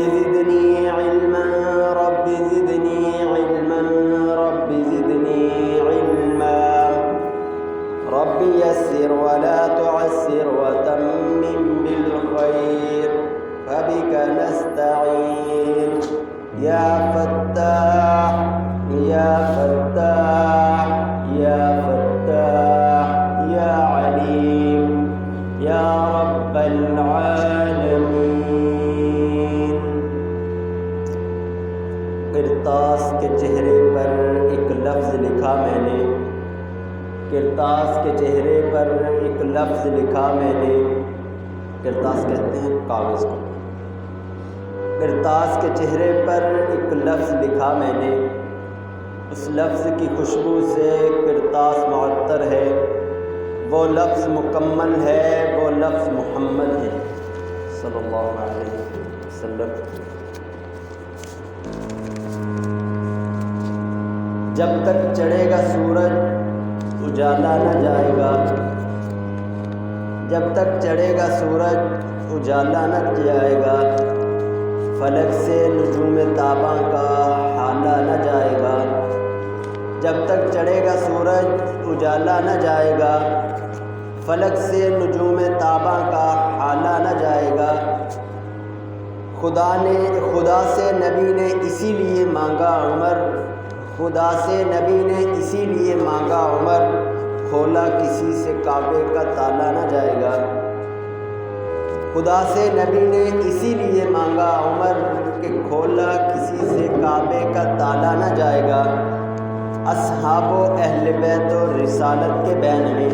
زدنی علما رب زدنی علما رب زدنی علما رب یسر ولا تعسر وتمم بالخير فبك نستعين یا فتاح یا فتاح یا فتاح یا علیم یا رب العالمین۔ کرتاس کے چہرے پر ایک لفظ لکھا میں نے، کرتاس کے چہرے پر ایک لفظ لکھا میں نے، کرتاس کہتے ہیں کاغذ کو، کرتاس کے چہرے پر ایک لفظ لکھا میں نے، اس لفظ کی خوشبو سے کرتاس معطر ہے، وہ لفظ مکمل ہے، وہ لفظ محمد ہے صلی اللہ علیہ وسلم۔ جب تک چڑھے گا سورج اجالا نہ جائے گا، جب تک چڑھے گا سورج اجالا نہ جائے گا، فلک سے نجوم تاباں کا حالا نہ جائے گا، جب تک چڑھے گا سورج اجالا نہ جائے گا، فلک سے نجوم تاباں کا حالا نہ جائے گا۔ خدا سے نبی نے اسی لیے مانگا عمر، خدا سے نبی نے اسی لیے مانگا عمر، کھولا کسی سے کعبے کا تالا نہ جائے گا۔ خدا سے نبی نے اسی لیے مانگا عمر کہ کھولا کسی سے کعبے کا تالا نہ جائے گا۔ اصحاب و اہل بیت و رسالت کے بین میں،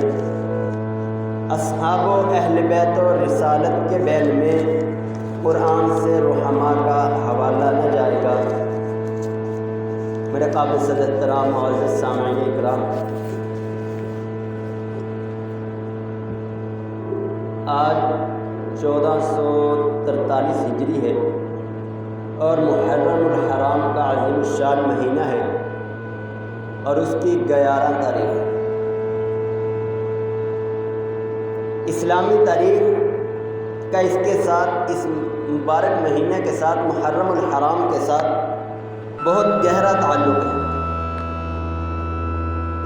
اصحاب و اہل بیت و رسالت کے بین میں قرآن سے رحماء کا حوالہ نہ جائے گا۔ میرے قابل صدر احترام معزز سامعین اکرام، آج 1443 ہجری ہے اور محرم الحرام کا عظیم الشان مہینہ ہے اور اس کی 11 تاریخ۔ اسلامی تاریخ کا اس کے ساتھ، اس مبارک مہینے کے ساتھ، محرم الحرام کے ساتھ بہت گہرا تعلق ہے۔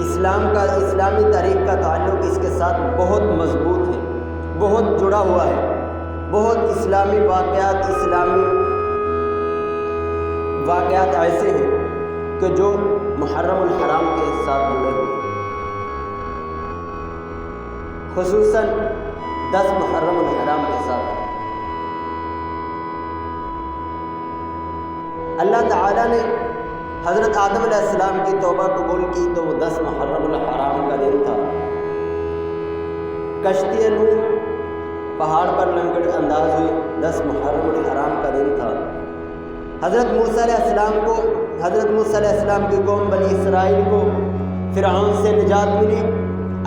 اسلامی تاریخ کا تعلق اس کے ساتھ بہت مضبوط ہے، بہت جڑا ہوا ہے۔ بہت اسلامی واقعات ایسے ہیں کہ جو محرم الحرام کے ساتھ جڑے ہوئے ہیں، خصوصاً 10 محرم الحرام کے ساتھ۔ اللہ تعالیٰ نے حضرت آدم علیہ السلام کی توبہ قبول کی تو وہ 10 محرم الحرام کا دن تھا۔ کشتی نوح پہاڑ پر لنگر انداز ہوئی، 10 محرم الحرام کا دن تھا۔ حضرت موسیٰ علیہ السلام کی قوم بنی اسرائیل کو فرعون سے نجات ملی،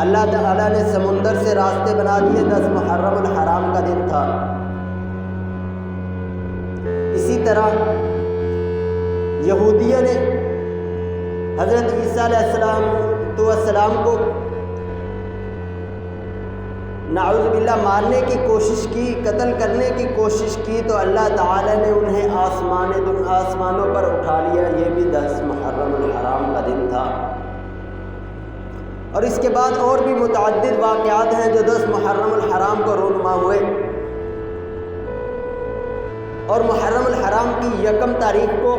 اللہ تعالیٰ نے سمندر سے راستے بنا دیے، 10 محرم الحرام کا دن تھا۔ اسی طرح یہودیوں نے حضرت عیسیٰ علیہ السلام کو نعوذ باللہ مارنے کی کوشش کی، قتل کرنے کی کوشش کی، تو اللہ تعالی نے انہیں آسمانوں پر اٹھا لیا۔ یہ بھی 10 محرم الحرام کا دن تھا۔ اور اس کے بعد اور بھی متعدد واقعات ہیں جو 10 محرم الحرام کو رونما ہوئے۔ اور محرم الحرام کی 1 تاریخ کو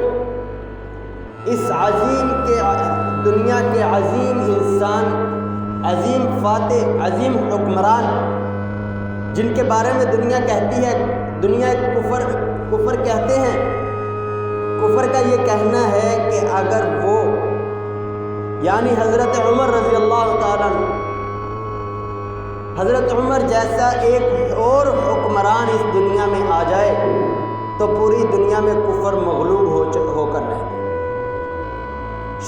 اس دنیا کے عظیم انسان، عظیم فاتح، عظیم حکمران، جن کے بارے میں دنیا کہتی ہے، دنیا کفر کہتے ہیں، کفر کا یہ کہنا ہے کہ اگر وہ یعنی حضرت عمر رضی اللہ تعالیٰ عنہ، حضرت عمر جیسا ایک اور حکمران اس دنیا میں آ جائے تو پوری دنیا میں کفر مغلوب ہو کر رہ جائے،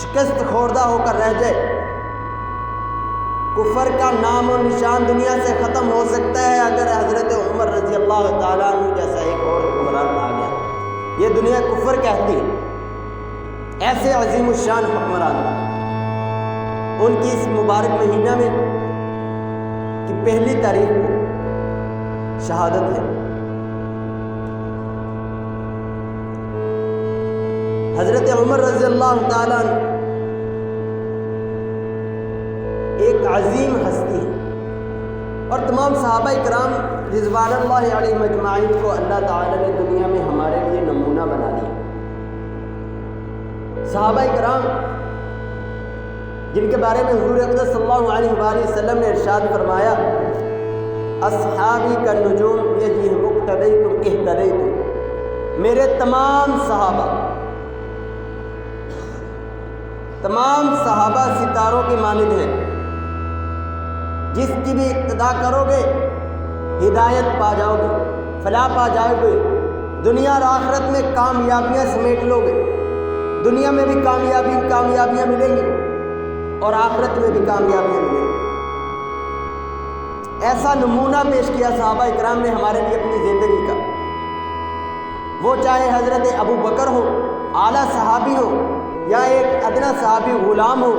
شکست خوردہ ہو کر رہ جائے۔ کفر کا نام و نشان دنیا سے ختم ہو سکتا ہے اگر حضرت عمر رضی اللہ تعالیٰ عنہ جیسا ایک اور حکمران آ گیا۔ یہ دنیا کفر کہتی ہے، ایسے عظیم الشان حکمران ان کی اس مبارک مہینہ میں کی 1 تاریخ کو شہادت ہے۔ حضرت عمر رضی اللہ تعالیٰ عنہ ایک عظیم ہستی ہے، اور تمام صحابہ کرام رضوان اللہ علیہم اجمعین کو اللہ تعالیٰ نے دنیا میں ہمارے لیے نمونہ بنا دیا۔ صحابہ کرام جن کے بارے میں حضور اقدس صلی اللہ علیہ وآلہ وسلم نے ارشاد فرمایا، اصحابی کا نجوم یجیہم اقتدیتم اہتدیتم، میرے تمام صحابہ ستاروں کی مانند ہیں، جس کی بھی اقتدا کرو گے ہدایت پا جاؤ گے، فلاح پا جاؤ گے، دنیا اور آخرت میں کامیابیاں سمیٹ لو گے، دنیا میں بھی کامیابیاں ملیں گی اور آخرت میں بھی کامیابیاں ملیں گی۔ ایسا نمونہ پیش کیا صحابہ اکرام نے ہمارے لیے اپنی زندگی کا، وہ چاہے حضرت ابو بکر ہو، اعلیٰ صحابی ہو، یا ایک ادنا صحابی غلام ہو،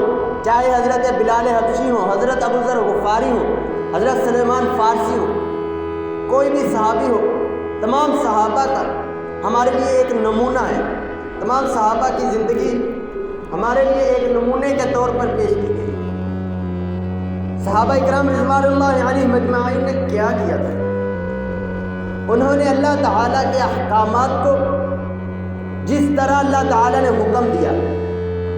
چاہے حضرت بلال حبشی ہو، حضرت ابو ذر غفاری ہو، حضرت سلیمان فارسی ہو، کوئی بھی صحابی ہو، تمام صحابہ کا ہمارے لیے ایک نمونہ ہے۔ تمام صحابہ کی زندگی ہمارے لیے ایک نمونے کے طور پر پیش کی گئی۔ صحابہ اکرام رضوان اللہ علیہم اجمعین نے کیا کیا تھا؟ انہوں نے اللہ تعالیٰ کے احکامات کو جس طرح اللہ تعالیٰ نے حکم دیا،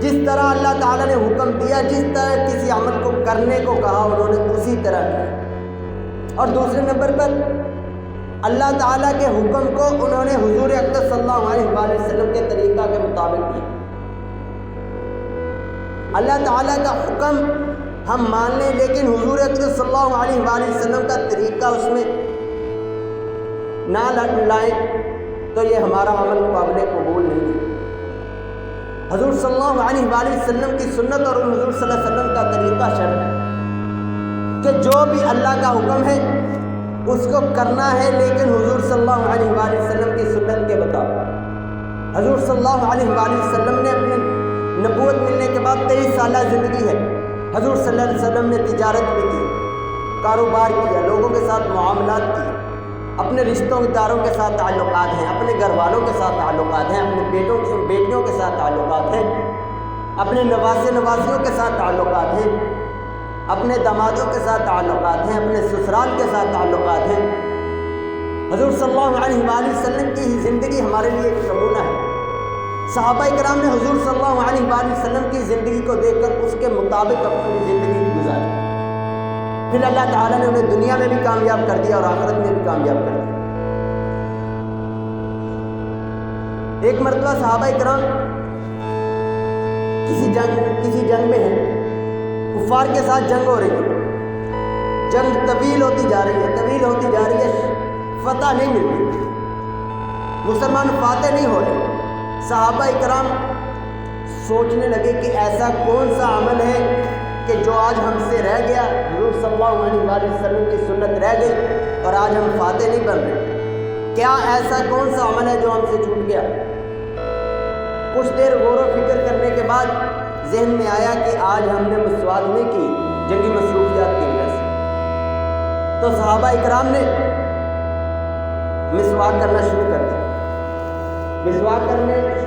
جس طرح اللہ تعالیٰ نے حکم دیا، جس طرح کسی عمل کو کرنے کو کہا، انہوں نے اسی طرح کیا۔ اور دوسرے نمبر پر اللہ تعالیٰ کے حکم کو انہوں نے حضور اقدس صلی اللہ علیہ وآلہ وسلم کے طریقہ کے مطابق کیا۔ اللہ تعالیٰ کا حکم ہم مان لیں، لیکن حضور اقدس صلی اللہ علیہ وآلہ وسلم کا طریقہ اس میں نہ لائیں تو یہ ہمارا عمل قابل قبول نہیں ہے۔ حضور صلی اللہ علیہ وآلہ وسلم کی سنت اور حضور صلی اللہ علیہ وسلم کا طریقہ شرط ہے کہ جو بھی اللہ کا حکم ہے اس کو کرنا ہے، لیکن حضور صلی اللہ علیہ وآلہ وسلم کی سنت کے مطابق۔ حضور صلی اللہ علیہ وآلہ وسلم نے اپنی نبوت ملنے کے بعد 23 سالہ زندگی ہے۔ حضور صلی اللہ علیہ وسلم نے تجارت بھی کی، کاروبار کیا، لوگوں کے ساتھ معاملات کیے، اپنے رشتوں داروں کے ساتھ تعلقات ہیں، اپنے گھر والوں کے ساتھ تعلقات ہیں، اپنے بیٹیوں کے ساتھ تعلقات ہیں، اپنے نواسیوں کے ساتھ تعلقات ہیں، اپنے دامادوں کے ساتھ تعلقات ہیں، اپنے سسرال کے ساتھ تعلقات ہیں۔ حضور صلی اللہ علیہ وآلہ وسلم کی زندگی ہمارے لیے ایک نمونہ ہے۔ صحابہ کرام نے حضور صلی اللہ علیہ وآلہ وسلم کی زندگی کو دیکھ کر اس کے مطابق اپنی زندگی گزاری، پھر اللہ تعالیٰ نے انہیں دنیا میں بھی کامیاب کر دیا اور آخرت میں بھی کامیاب کر دیا۔ ایک مرتبہ صحابہ کرام کسی جنگ میں ہیں، کفار کے ساتھ جنگ ہو رہی ہے، جنگ طویل ہوتی جا رہی ہے، فتح نہیں مل رہی، مسلمان فاتح نہیں ہو رہے۔ صحابہ کرام سوچنے لگے کہ ایسا کون سا عمل ہے کہ جو آج ہم سے رہ گیا، حضور صلی اللہ علیہ وآلہ وسلم کی سنت رہ گئی اور آج ہم فاتح نہیں بن رہے، کیا ایسا کون سا عمل ہے جو ہم سے چھوٹ گیا؟ کچھ دیر غور و فکر کرنے کے بعد ذہن میں آیا کہ آج ہم نے مسواک نہیں کی جنگی مصروفیات کی وجہ سے، تو صحابہ اکرام نے مسواک کرنا شروع کر دیا۔ مسواک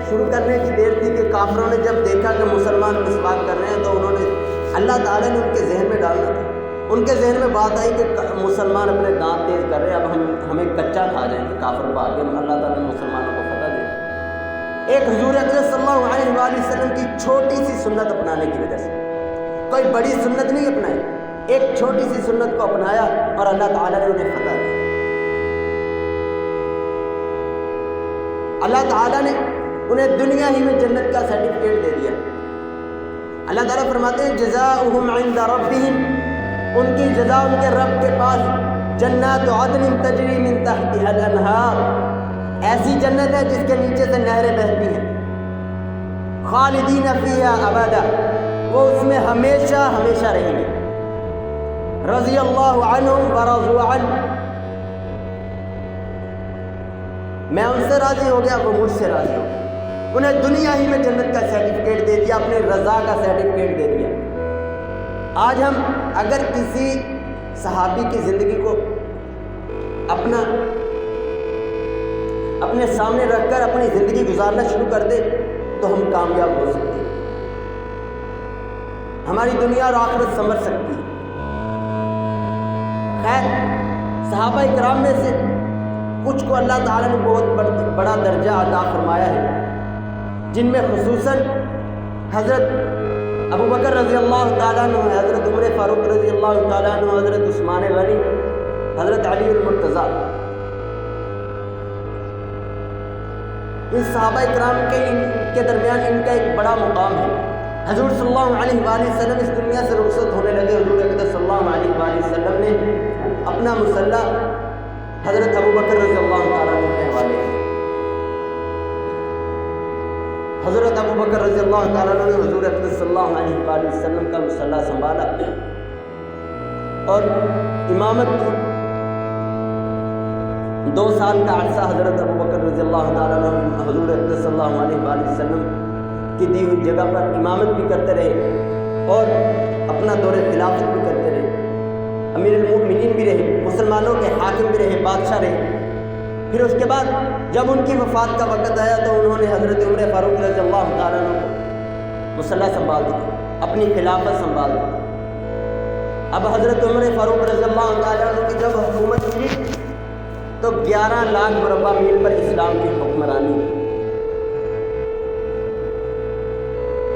شروع کرنے کی دیر تھی کہ کافروں نے جب دیکھا کہ مسلمان مسواک کر رہے ہیں تو انہوں نے، اللہ تعالیٰ نے ان کے ذہن میں ڈالنا تھا، ان کے ذہن میں بات آئی کہ مسلمان اپنے دانت تیز کر رہے ہیں، اب ہمیں کچا کھا جائیں گے کافر کو، آگے اللہ تعالیٰ نے مسلمانوں کو فتح دے۔ ایک حضور اقدس صلی اللہ علیہ وآلہ وسلم کی چھوٹی سی سنت اپنانے کی وجہ سے، کوئی بڑی سنت نہیں اپنائی، ایک چھوٹی سی سنت کو اپنایا اور اللہ تعالیٰ نے انہیں فتح دی۔ اللہ تعالیٰ نے انہیں دنیا ہی میں جنت کا سرٹیفکیٹ دے دیا۔ اللہ تعالیٰ فرماتے ہیں جزاؤہم عند ربہم، ان کی جزا ان کے رب کے پاس جنات عدن تجری من تحتها الانہار، ایسی جنت ہے جس کے نیچے سے نہریں بہتی ہیں، خالدین فیہا ابدا، وہ اس میں ہمیشہ ہمیشہ رہیں گے، رضی اللہ عنہم ورضوا عنہ، میں ان سے راضی ہو گیا، وہ مجھ سے راضی ہو گیا۔ انہیں دنیا ہی میں جنت کا سرٹیفکیٹ دے دیا، اپنے رضا کا سرٹیفکیٹ دے دیا۔ آج ہم اگر کسی صحابی کی زندگی کو اپنے سامنے رکھ کر اپنی زندگی گزارنا شروع کر دے تو ہم کامیاب ہو سکتے ہیں، ہماری دنیا اور آخرت سنور سکتی ہے۔ خیر، صحابہ کرام میں سے کچھ کو اللہ تعالیٰ نے بہت بڑا درجہ عطا فرمایا ہے، جن میں خصوصاً حضرت ابو بکر رضی اللہ تعالیٰ عنہ، حضرت عمر فاروق رضی اللہ تعالیٰ عنہ، حضرت عثمان غنی، حضرت علی المرتضیٰ، ان صحابہ کرام کے درمیان ان کا ایک بڑا مقام ہے۔ حضور صلی اللہ علیہ وآلہ وسلم اس دنیا سے رخصت ہونے لگے، حضور اقدس صلی اللہ علیہ وآلہ وسلم نے اپنا مصلح حضرت ابو بکر رضی اللہ تعالیٰ عنہ کے حوالے کیا۔ حضرت ابو بکر رضی اللہ تعالیٰ عنہ نے حضور اقدس صلی اللہ علیہ وآلہ وسلم کا مصلح سنبھالا اور امامت کی۔ 2 سال کا عرصہ حضرت ابو بکر رضی اللہ تعالیٰ عنہ حضور اقدس صلی اللہ علیہ وآلہ وسلم کی دی ہوئی جگہ پر امامت بھی کرتے رہے اور اپنا دور خلافت بھی کرتے رہے، امیر المؤمنین بھی رہے، مسلمانوں کے حاکم بھی رہے، بادشاہ رہے۔ پھر اس کے بعد جب ان کی وفات کا وقت آیا تو انہوں نے حضرت عمر فاروق رضی اللہ تعالیٰ عنہ کو مصلح سنبھال دیا، اپنی خلافت سنبھال دی۔ اب حضرت عمر فاروق رضی اللہ تعالیٰ عنہ کی جب حکومت تھی تو 11 لاکھ مربع میل پر اسلام کی حکمرانی،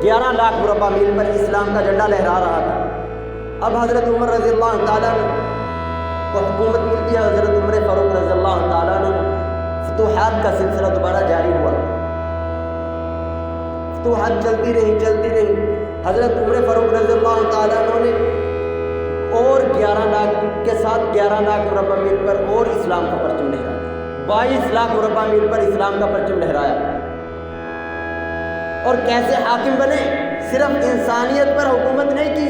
11 لاکھ مربع میل پر اسلام کا جھنڈا لہرا رہا تھا۔ اب حضرت عمر رضی اللہ تعالیٰ عنہ کو حکومت ملتی ہے، حضرت عمر فاروق رضی اللہ تعالیٰ عنہ فتوحات کا سلسلہ دوبارہ جاری ہوا، فتوحات چلتی رہی۔ حضرت عمر فاروق رضی اللہ تعالیٰ عنہ نے اور 11 لاکھ کے ساتھ 11 لاکھ مربع میل پر اور اسلام کا پرچم لہرایا، 22 لاکھ مربع میل پر اسلام کا پرچم لہرایا۔ اور کیسے حاکم بنے؟ صرف انسانیت پر حکومت نہیں کی،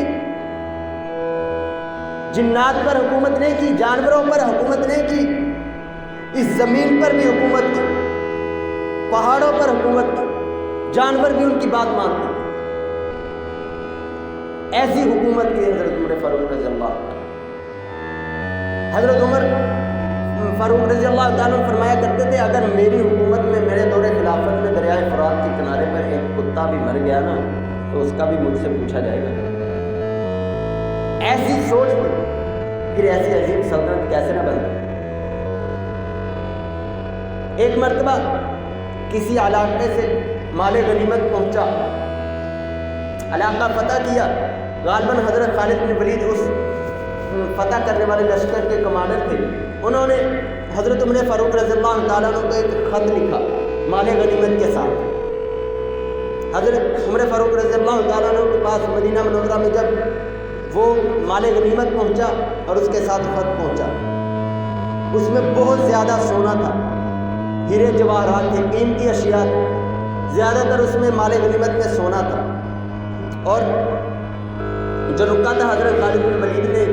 جنات پر حکومت نہیں کی، جانوروں پر حکومت نہیں کی، اس زمین پر بھی حکومت کی، پہاڑوں پر حکومت کی، جانور بھی ان کی بات مانتے ہیں۔ ایسی حکومت کی حضرت عمر فاروق رضی اللہ عنہ۔ حضرت عمر فاروق رضی اللہ تعالیٰ فرمایا کرتے تھے، اگر میری حکومت میں، میرے دور خلافت میں دریائے فرات کے کنارے پر ایک کتا بھی مر گیا نا تو اس کا بھی مجھ سے پوچھا جائے گا۔ ایسی سوچ پھر ایسی عظیم سلطنت کیسے نہ بنتی۔ ایک مرتبہ کسی علاقے سے مال غنیمت پہنچا، علاقہ فتح کیا، غالباً حضرت خالد بن ولید اس فتح کرنے والے لشکر کے کمانڈر تھے۔ انہوں نے حضرت عمر فاروق رضی اللہ تعالیٰ عنہ کو ایک خط لکھا مال غنیمت کے ساتھ۔ حضرت عمر فاروق رضی اللہ تعالیٰ عنہ کے پاس مدینہ منورہ میں جب وہ مال غنیمت پہنچا اور اس کے ساتھ خط پہنچا، اس میں بہت زیادہ سونا تھا، ہیرے جواہرات تھے، قیمتی اشیاء تھے، زیادہ تر اس میں مال غنیمت میں سونا تھا۔ اور جو رکا تھا حضرت خالد بن ولید نے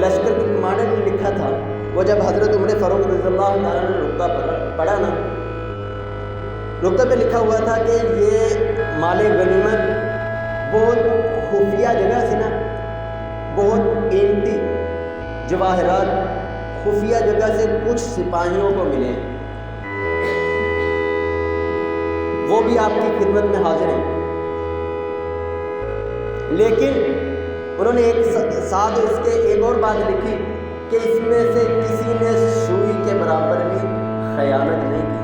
لشکر کے کمانڈر نے لکھا تھا، وہ جب حضرت عمر فاروق رضی اللہ تعالیٰ نے رکا پڑھا نا، رکا پہ لکھا ہوا تھا کہ یہ مال غنیمت بہت خفیہ جگہ سے نا، بہت قیمتی جواہرات خفیہ جگہ سے کچھ سپاہیوں کو ملے، وہ بھی آپ کی خدمت میں حاضر ہیں۔ لیکن انہوں نے ایک ساتھ اس کے ایک اور بات لکھی کہ اس میں سے کسی نے سوئی کے برابر بھی خیانت نہیں کی۔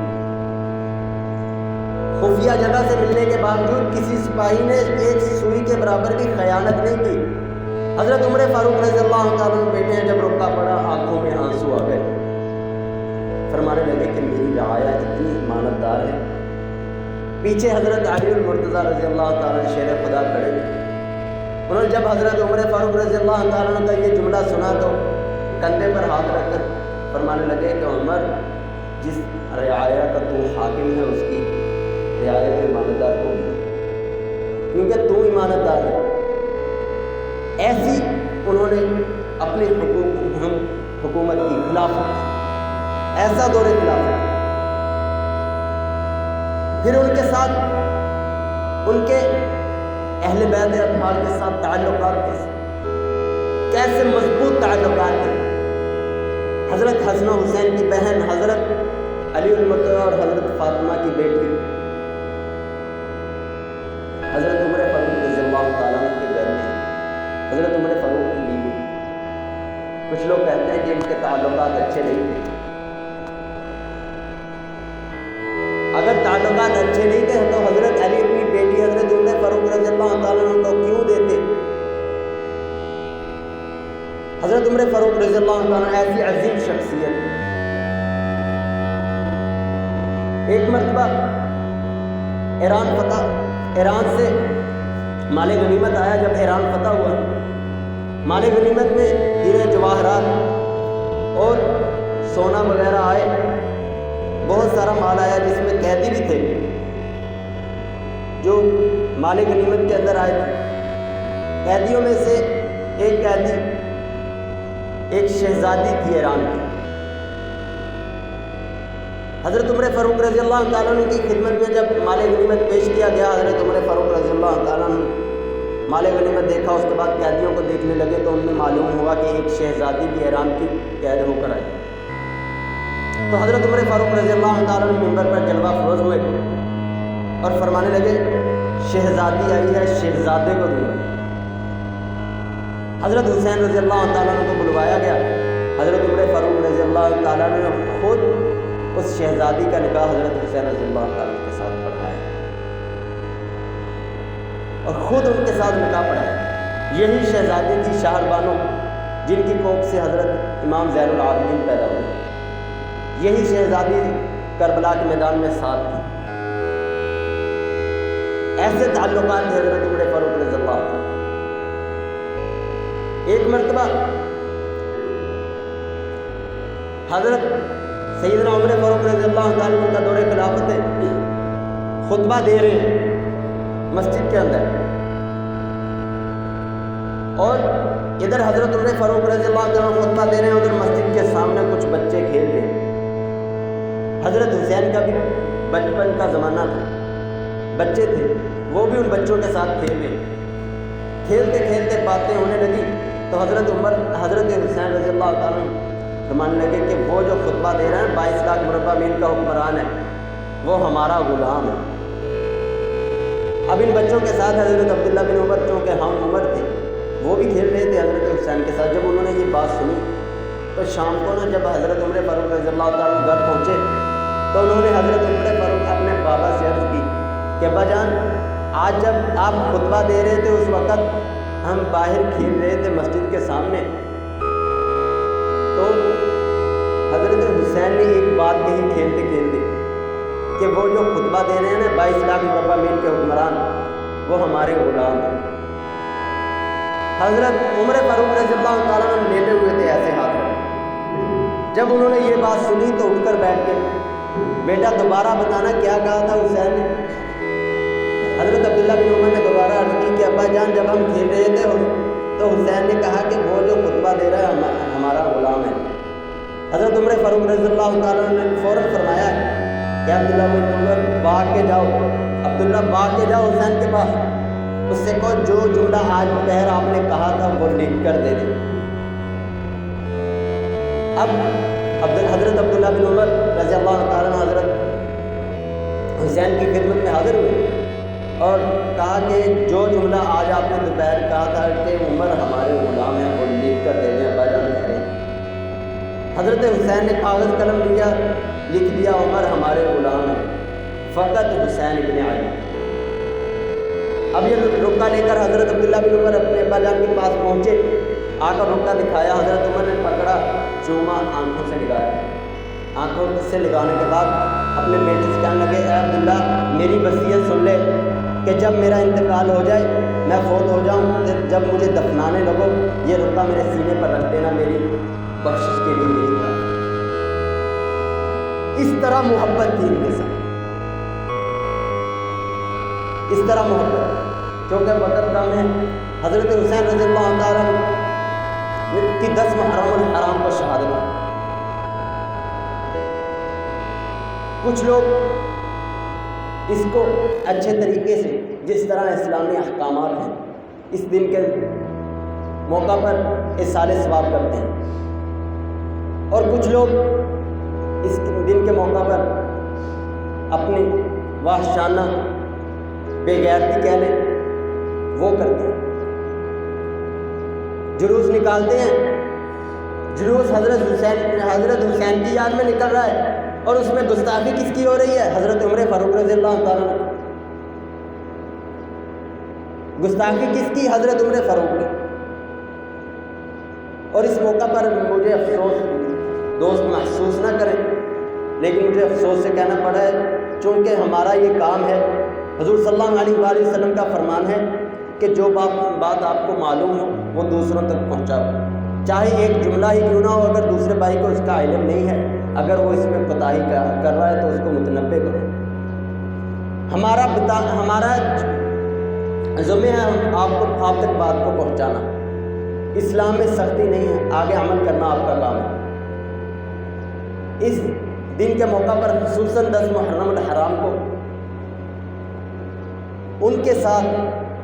خفیہ جگہ سے ملنے کے باوجود کسی سپاہی نے ایک سوئی کے برابر بھی خیانت نہیں کی۔ حضرت عمر فاروق رضی اللہ تعالیٰ عنہ بیٹے ہیں، جب رکا پڑا آنکھوں میں آنسو آ گئے، فرمانے لگے کہ میری رعایا اتنی امانت دار ہے۔ پیچھے حضرت علی المرتضیٰ رضی اللہ تعالیٰ عنہ شیر خدا کھڑے تھے، انہوں نے جب حضرت عمر فاروق رضی اللہ تعالیٰ عنہ کا یہ جملہ سنا تو کندھے پر ہاتھ رکھ کر فرمانے لگے کہ عمر، جس رعایا کا تو حاکم ہے اس کی رعایت امانت دار کو بھی، کیونکہ تو امانت دار ہے۔ ایسی انہوں نے اپنی حکومت کی خلافت، ایسا دور خلافت۔ پھر ان کے ساتھ ان کے اہل بیت اطہار کے ساتھ تعلقات کیسے مضبوط تعلقات تھے۔ حضرت حسن و حسین کی بہن، حضرت علی المرتضیٰ اور حضرت فاطمہ کی بیٹی کچھ لوگ کہتے ہیں کہ ان کے تعلقات اچھے نہیں تھے. اگر تعلقات اچھے نہیں تھے تو حضرت علی اپنی بیٹی حضرت ام فاروق رضی اللہ تعالیٰ عنہ کو کیوں دیتے؟ حضرت عمر فاروق رضی اللہ تعالیٰ عنہ ایسی عظیم شخصیت. ایک مرتبہ ایران سے مال غنیمت آیا. جب ایران فتح ہوا، مال غنیمت میں ہیرے جواہرات اور سونا وغیرہ آئے، بہت سارا مال آیا جس میں قیدی بھی تھے جو مال غنیمت کے اندر آئے تھے. قیدیوں میں سے ایک قیدی ایک شہزادی تھی ایران کی. حضرت عمر فاروق رضی اللہ تعالیٰ عنہ کی خدمت میں جب مال غنیمت پیش کیا گیا، حضرت عمر فاروق رضی اللہ تعالیٰ عنہ مال غنیمت دیکھا. اس کے بعد قیدیوں کو دیکھنے لگے تو ان میں معلوم ہوا کہ ایک شہزادی بھی ایران کی قید ہو کر آئی. تو حضرت عمر فاروق رضی اللہ تعالیٰ عنہ منبر پر جلوہ افروز ہوئے اور فرمانے لگے شہزادی آئی ہے، شہزادے کو دوں. حضرت حسین رضی اللہ تعالیٰ عنہ کو بلوایا گیا. حضرت عمر فاروق رضی اللہ تعالیٰ عنہ نے خود اس شہزادی کا نکاح حضرت حسین رضی اللہ تعالیٰ عنہ کے ساتھ پڑھایا اور خود ان کے ساتھ نکاح پڑھایا. یہی شہزادی تھی شاہر بانو جن کی کوکھ سے حضرت امام زین العابدین پیدا ہوئے. یہی شہزادی کربلا کے میدان میں ساتھ تھی. ایسے تعلقات تھے حضرت عمر فاروق رضی اللہ عنہ. ایک مرتبہ حضرت سیدنا عمر فاروق رضی اللہ تعالیٰ عنہ کا دور خلافت ہے، خطبہ دے رہے ہیں مسجد کے اندر، اور ادھر حضرت عمر فاروق رضی اللہ تعالیٰ عنہ خطبہ دے رہے ہیں، ادھر مسجد کے سامنے کچھ بچے کھیل رہے ہیں. حضرت حسین کا بھی بچپن کا زمانہ تھا، بچے تھے، وہ بھی ان بچوں کے ساتھ کھیل رہے. کھیلتے کھیلتے باتیں ہونے لگی تو حضرت حسین رضی اللہ تعالیٰ عنہ فرمانے لگے کہ وہ جو خطبہ دے رہے ہیں 22 لاکھ مربع میل کا حکمران ہے، وہ ہمارا غلام ہے. اب ان بچوں کے ساتھ حضرت عبداللہ بن عمر چونکہ ہم عمر تھے، وہ بھی کھیل رہے تھے حضرت حسین کے ساتھ. جب انہوں نے یہ بات سنی تو شام کو جب حضرت عمر فاروق رضی اللہ تعالیٰ عنہ گھر پہنچے تو انہوں نے حضرت عمر فاروق اپنے بابا سے عرض کی کہ ابا جان، آج جب آپ خطبہ دے رہے تھے اس وقت ہم باہر کھیل رہے تھے مسجد کے سامنے، تو حضرت حسین نے ایک بات کہی کھیلتے کھیلتے کہ وہ جو خطبہ دے رہے ہیں نا 22 لاکھ مربع میل کے حکمران، وہ ہمارے غلام ہیں. حضرت عمر فاروق رضی اللہ تعالیٰ عنہ لیٹے ہوئے تھے ایسے ہاتھ میں. جب انہوں نے یہ بات سنی تو اٹھ کر بیٹھ کے، بیٹا دوبارہ بتانا کیا کہا تھا حسین نے. حضرت عبداللہ بن عمر نے دوبارہ عرض کی کہ ابا جان، جب ہم کھیل رہے تھے تو حسین نے کہا کہ وہ جو خطبہ دے رہا ہے ہمارا غلام ہے. حضرت عمر فاروق رضی اللہ تعالیٰ عنہ نے فوراً فرمایا کہ عبداللہ بن عمر بھاگ کے جاؤ، عبداللہ بھاگ کے جاؤ حسین کے پاس، اس سے کہو جو جملہ آج دوپہر آپ نے کہا تھا وہ لکھ کر دے دے. اب حضرت عبداللہ بن عمر رضی اللہ تعالیٰ عنہ حضرت حسین کی خدمت میں حاضر ہوئے اور کہا کہ جو جملہ آج آپ نے دوپہر کہا تھا کہ عمر ہمارے غلام ہیں، وہ لکھ کر دے دیں. ابا جان کہہ رہے ہیں. حضرت حسین نے کاغذ قلم لیا، لکھ دیا عمر ہمارے غلام ہیں، فقط حسین ابن علی. اب یہ رکا لے کر حضرت عبداللہ بن عمر اپنے ابا جان کے پاس پہنچے، آ کر رکا دکھایا. حضرت عمر نے پکڑا، چوما، آنکھوں سے لگایا. آنکھوں سے لگانے کے بعد اپنے بیٹے سے کہنے لگے اے عبداللہ، میری وصیت سن لے کہ جب میرا انتقال ہو جائے، میں فوت ہو جاؤں، جب مجھے دفنانے لگو یہ رکا میرے سینے پر رکھ دینا، میری بخشش کے لیے میری طرف. اس طرح محبت تھی ان کے ساتھ، اس طرح محبت. کیونکہ وقت کم ہے، حضرت حسین رضی اللہ تعالیٰ کی 10 محرم الحرام پر شہادت. کچھ لوگ اس کو اچھے طریقے سے، جس طرح اسلامی احکامات ہیں، اس دن کے موقع پر اِیصال ثواب کرتے ہیں، اور کچھ لوگ اس دن کے موقع پر اپنی وحشانہ بے غیرتی کہہ لیں وہ کرتے ہیں. جلوس نکالتے ہیں، جلوس حضرت حسین کی یاد میں نکل رہا ہے، اور اس میں گستاخی کس کی ہو رہی ہے؟ حضرت عمر فاروق رضی اللہ تعالیٰ عنہ۔ گستاخی کس کی؟ حضرت عمر فاروق کی۔ اور اس موقع پر مجھے افسوس، دوست محسوس نہ کریں، لیکن مجھے افسوس سے کہنا پڑا ہے، چونکہ ہمارا یہ کام ہے، حضور صلی اللہ علیہ وآلہ وسلم کا فرمان ہے کہ جو بات آپ کو معلوم ہو وہ دوسروں تک پہنچاؤ، چاہے ایک جملہ ہی کیوں نہ ہو۔ اگر دوسرے بھائی کو اس کا علم نہیں ہے، اگر وہ اس میں کوتاہی کر رہا ہے تو اس کو متنبہ کرو۔ ہمارا ذمہ ہے آپ تک بات کو پہنچانا۔ اسلام میں سختی نہیں ہے، آگے عمل کرنا آپ کا کام ہے۔ اس دن کے موقع پر خصوصاً 10 محرم الحرام کو ان کے ساتھ،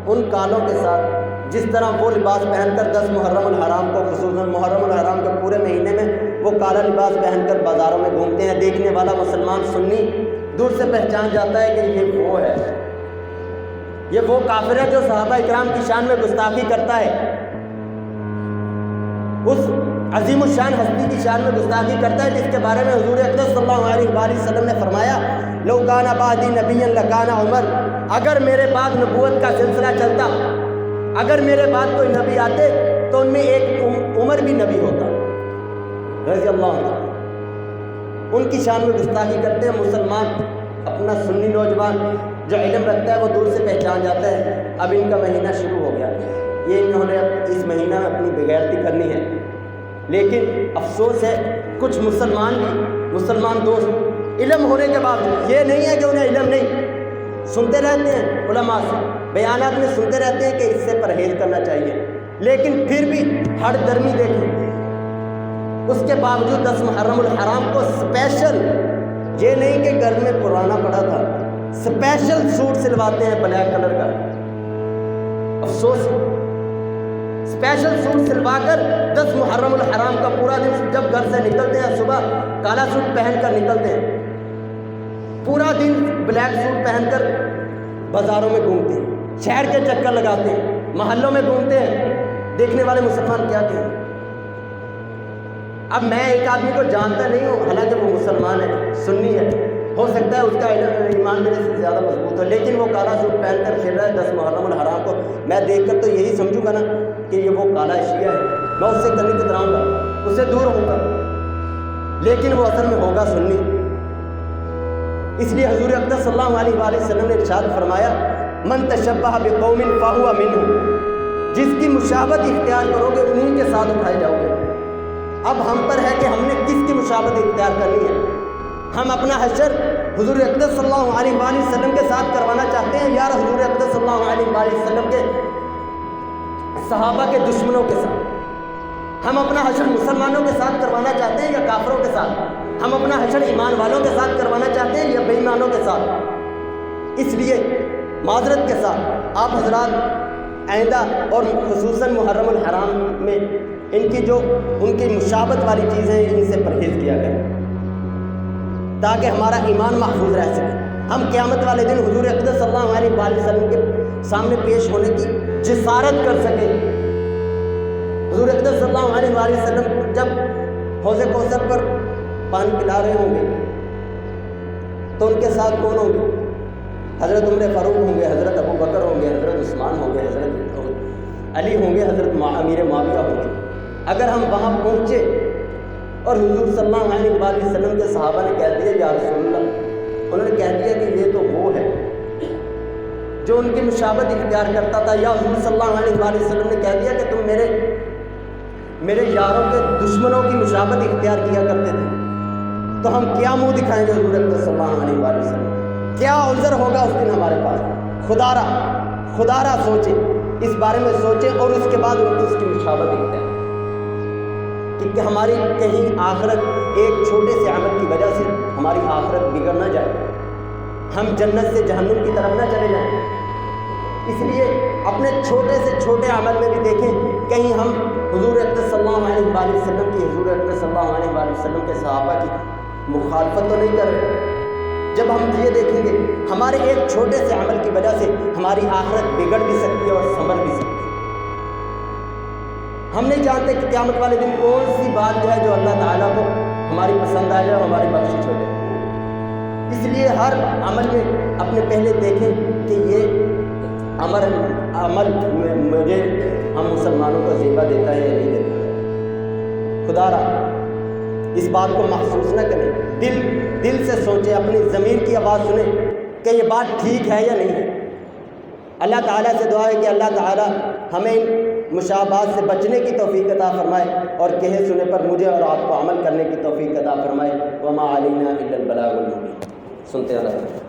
ان کالوں کے ساتھ، جس طرح وہ لباس پہن کر 10 محرم الحرام کو، خصوصاً محرم الحرام کے پورے مہینے میں وہ کالا لباس پہن کر بازاروں میں گھومتے ہیں، دیکھنے والا مسلمان سنی دور سے پہچان جاتا ہے کہ یہ وہ ہے، یہ وہ کافر ہے جو صحابہ اکرام کی شان میں گستاخی کرتا ہے، اس عظیم الشان ہستی کی شان میں گستاخی کرتا ہے جس کے بارے میں حضور اقدس صلی اللہ علیہ وآلہ وسلم نے فرمایا، لو کان بعدی نبی لکان عمر، اگر میرے بعد نبوت کا سلسلہ چلتا، اگر میرے بعد کوئی نبی آتے تو ان میں ایک عمر بھی نبی ہوتا رضی اللہ عنہ۔ ان کی شان میں گستاخی کرتے ہیں مسلمان، اپنا سنی نوجوان جو علم رکھتا ہے وہ دور سے پہچان جاتا ہے۔ اب ان کا مہینہ شروع ہو گیا، یہ انہوں نے اس مہینہ میں اپنی بغیرتی کرنی ہے، لیکن افسوس ہے کچھ مسلمان دوست علم ہونے کے بعد، یہ نہیں ہے کہ انہیں علم نہیں، سنتے رہتے ہیں علماء سے، بیانات میں سنتے رہتے ہیں کہ اس سے پرہیز کرنا چاہیے، لیکن پھر بھی ہر درمی دیکھیں، اس کے باوجود 10 محرم الحرام کو اسپیشل، یہ نہیں کہ گھر میں پرانا پڑا تھا، اسپیشل سوٹ سلواتے ہیں بلیک کلر کا۔ افسوس، اسپیشل سوٹ سلوا کر 10 محرم الحرام کا پورا دن جب گھر سے نکلتے ہیں، صبح کالا سوٹ پہن کر نکلتے ہیں، پورا دن بلیک سوٹ پہن کر بازاروں میں گھومتے ہیں، شہر کے چکر لگاتے ہیں، محلوں میں گھومتے ہیں، دیکھنے والے مسلمان کیا کہیں۔ اب میں ایک آدمی کو جانتا نہیں ہوں، حالانکہ وہ مسلمان ہے، سنی ہے، ہو سکتا ہے اس کا ایمان میرے سے زیادہ مضبوط ہو، لیکن وہ کالا سوٹ پہن کر پھر رہا ہے 10 محرم الحرام کو، میں دیکھ کر تو یہی سمجھوں گا نا کہ یہ وہ کالا شیعہ ہے، میں اس سے کنی کتراؤں گا، اس سے دور ہوں گا، لیکن وہ اصل میں ہوگا سنی۔ اس لیے حضور اقدس صلی اللہ علیہ وآلہ وسلم نے ارشاد فرمایا، من تشبہ بقوم فہو منہم، جس کی مشابہت اختیار کرو گے انہی کے ساتھ اٹھائے جاؤ گے۔ اب ہم پر ہے کہ ہم نے کس کی مشابہت اختیار کرنی ہے۔ ہم اپنا حشر حضور اقدس صلی اللہ علیہ وآلہ وسلم کے ساتھ کروانا چاہتے ہیں یا حضور اقدس صلی اللہ علیہ وآلہ وسلم کے صحابہ کے دشمنوں کے ساتھ؟ ہم اپنا حشر مسلمانوں کے ساتھ کروانا چاہتے ہیں یا کافروں کے ساتھ؟ ہم اپنا حشر ایمان والوں کے ساتھ کروانا چاہتے ہیں یا بے ایمانوں کے ساتھ؟ اس لیے معذرت کے ساتھ آپ حضرات آئندہ اور خصوصاً محرم الحرام میں ان کی مشابہت والی چیزیں ان سے پرہیز کیا کریں، تاکہ ہمارا ایمان محفوظ رہ سکے، ہم قیامت والے دن حضور اقدس صلی اللہ علیہ وآلہ وسلم کے سامنے پیش ہونے کی جسارت کر سکیں۔ حضور اقدس صلی اللہ علیہ وآلہ وسلم جب حوض کوثر پر پانی پلا رہے ہوں گے تو ان کے ساتھ کون ہوں گے؟ حضرت عمر فاروق ہوں گے، حضرت ابو بکر ہوں گے، حضرت عثمان ہوں گے، حضرت علی ہوں گے، حضرت امیر معاویہ ہوں گے۔ اگر ہم وہاں پہنچے اور حضور صلی اللہ علیہ وآلہ وسلم کے صحابہ نے کہہ دیا یا رسول اللہ، انہوں نے کہہ دیا کہ یہ تو وہ ہے جو ان کی مشابہت اختیار کرتا تھا، یا حضور صلی اللہ علیہ وآلہ وسلم نے کہہ دیا کہ تم میرے یاروں کے دشمنوں کی مشابہت اختیار کیا کرتے تھے، تو ہم کیا منہ دکھائیں گے حضور اقدس صلی اللہ علیہ وآلہ وسلم؟ کیا عذر ہوگا اس دن ہمارے پاس؟ خدا را سوچیں، اس بارے میں سوچیں اور اس کے بعد ان کو اس کی مشابہت اختیار، کہ ہماری کہیں آخرت ایک چھوٹے سے عمل کی وجہ سے ہماری آخرت بگڑ نہ جائے، ہم جنت سے جہنم کی طرف نہ چلے جائیں۔ اس لیے اپنے چھوٹے سے چھوٹے عمل میں بھی دیکھیں کہیں ہم حضور اقدس صلی اللہ علیہ وآلہ وسلم کی، حضور اقدس صلی اللہ علیہ وآلہ وسلم کے صحابہ کی مخالفت تو نہیں کر رہے۔ جب ہم یہ دیکھیں گے ہمارے ایک چھوٹے سے عمل کی وجہ سے ہماری آخرت بگڑ بھی سکتی ہے اور سنور بھی سکتی ہے۔ ہم نہیں جانتے کہ قیامت والے دن کون سی بات جو ہے جو اللہ تعالیٰ کو ہماری پسند آ جائے اور ہماری بخشش ہو جائے۔ اس لیے ہر عمل میں اپنے پہلے دیکھیں کہ یہ عمل مجھے ہم مسلمانوں کو زیبا دیتا ہے یا نہیں دیتا ہے۔ خدا را اس بات کو محسوس نہ کریں، دل سے سوچیں، اپنی ضمیر کی آواز سنیں کہ یہ بات ٹھیک ہے یا نہیں ہے۔ اللہ تعالیٰ سے دعا ہے کہ اللہ تعالیٰ ہمیں ان مشابہات سے بچنے کی توفیق عطا فرمائے اور کہے سنے پر مجھے اور آپ کو عمل کرنے کی توفیق عطا فرمائے۔ وما علینا الا البلاغ المبین۔ سنتے رہتے ہیں۔